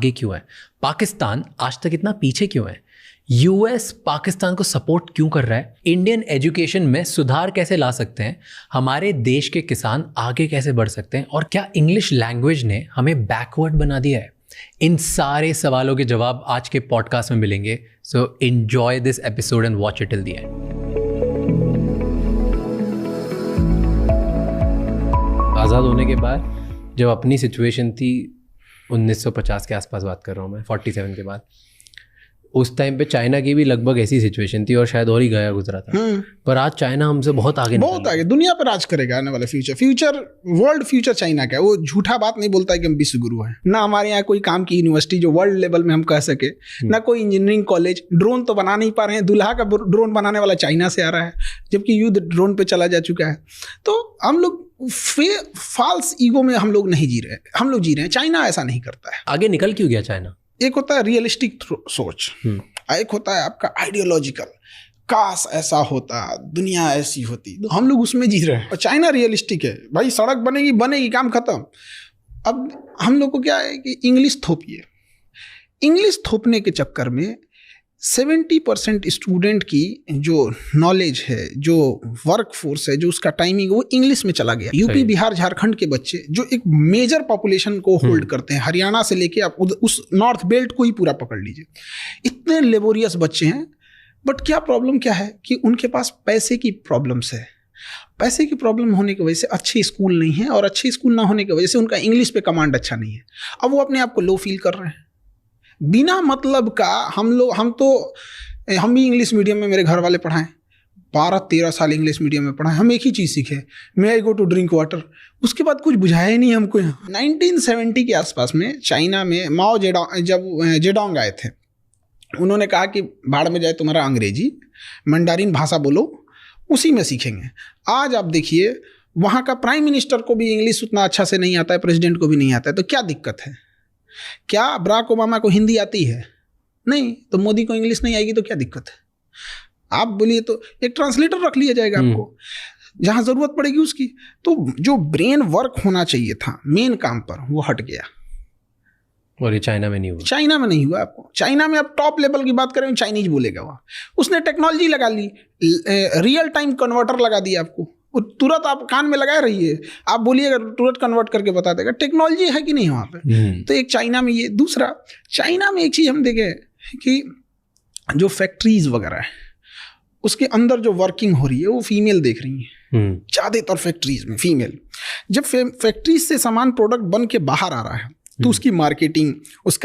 आगे क्यों है, पाकिस्तान आज तक इतना पीछे क्यों है, यूएस पाकिस्तान को सपोर्ट क्यों कर रहा है, इंडियन एजुकेशन में सुधार कैसे ला सकते हैं, हमारे देश के किसान आगे कैसे बढ़ सकते हैं, और क्या इंग्लिश लैंग्वेज ने हमें बैकवर्ड बना दिया है। इन सारे सवालों के जवाब आज के पॉडकास्ट में मिलेंगे। So enjoy this episode and watch it till the end. आज़ाद होने के बाद जब अपनी सिचुएशन थी 1950 के आसपास बात कर रहा हूँ मैं, 47 के बाद, उस टाइम पे चाइना की भी लगभग ऐसी सिचुएशन थी और शायद और ही गया गुजरा था। पर आज चाइना हमसे बहुत आगे दुनिया पर राज करेगा आने वाला फ्यूचर वर्ल्ड फ्यूचर चाइना का है। वो झूठा बात नहीं बोलता है कि हम विश्व गुरु हैं। ना हमारे यहाँ कोई काम की यूनिवर्सिटी जो वर्ल्ड लेवल में हम कह सके, ना कोई इंजीनियरिंग कॉलेज। ड्रोन तो बना नहीं पा रहे हैं, दूल्हा का ड्रोन बनाने वाला चाइना से आ रहा है, जबकि युद्ध ड्रोन पे चला जा चुका है। तो हम लोग फॉल्स ईगो में हम लोग नहीं जी रहे, हम लोग जी रहे हैं। चाइना ऐसा नहीं करता है। आगे निकल क्यों गया चाइना? एक होता है रियलिस्टिक सोच, एक होता है आपका आइडियोलॉजिकल, काश ऐसा होता, दुनिया ऐसी होती। तो हम लोग उसमें जी रहे हैं। और चाइना रियलिस्टिक है, भाई सड़क बनेगी बनेगी, काम खत्म। अब हम लोग को क्या है कि इंग्लिश थोपिए। इंग्लिश थोपने के चक्कर में 70% स्टूडेंट की जो नॉलेज है, जो वर्क फोर्स है, जो उसका टाइमिंग, वो इंग्लिश में चला गया। यूपी बिहार झारखंड के बच्चे जो एक मेजर पॉपुलेशन को होल्ड करते हैं, हरियाणा से लेके आप उस नॉर्थ बेल्ट को ही पूरा पकड़ लीजिए, इतने लेबोरियस बच्चे हैं। बट क्या प्रॉब्लम क्या है कि उनके पास पैसे की प्रॉब्लम्स है। पैसे की प्रॉब्लम होने की वजह से अच्छे स्कूल नहीं है, और अच्छे स्कूल ना होने की वजह से उनका इंग्लिश पे कमांड अच्छा नहीं है। अब वो अपने आप को लो फील कर रहे हैं बिना मतलब का। हम भी इंग्लिश मीडियम में मेरे घर वाले पढ़ाएं, 12-13 साल इंग्लिश मीडियम में पढ़ाएं। हम एक ही चीज़ सीखे, मे आई गो टू ड्रिंक वाटर। उसके बाद कुछ बुझाया ही नहीं हमको। 1970 के आसपास में चाइना में माओ जेडोंग आए थे। उन्होंने कहा कि भाड़ में जाए तुम्हारा अंग्रेजी, मंडारिन भाषा बोलो, उसी में सीखेंगे। आज आप देखिए, वहाँ का प्राइम मिनिस्टर को भी इंग्लिश उतना अच्छा से नहीं आता है, प्रेसिडेंट को भी नहीं आता है। तो क्या दिक्कत है? क्या बराक ओबामा को हिंदी आती है? नहीं। तो मोदी को इंग्लिश नहीं आएगी तो क्या दिक्कत है? आप बोलिए तो एक ट्रांसलेटर रख लिया जाएगा आपको जहां जरूरत पड़ेगी उसकी। तो जो ब्रेन वर्क होना चाहिए था मेन काम पर, वो हट गया। और ये चाइना में नहीं हुआ। चाइना में नहीं हुआ। आपको चाइना में आप टॉप लेवल की बात करें, चाइनीज बोलेगा वहाँ। उसने टेक्नोलॉजी लगा ली, रियल टाइम कन्वर्टर लगा दिया आपको, वो तुरंत आप कान में लगाए रहिए, आप बोलिएगा तुरंत कन्वर्ट करके बता देगा। टेक्नोलॉजी है कि नहीं वहाँ पे? तो एक चाइना में ये। दूसरा, चाइना में एक चीज़ हम देखें कि जो फैक्ट्रीज वगैरह है उसके अंदर जो वर्किंग हो रही है वो फीमेल देख रही है ज़्यादातर फैक्ट्रीज में फीमेल। जब फैक्ट्रीज से सामान प्रोडक्ट बन के बाहर आ रहा है तो उसकी मार्केटिंग, उसका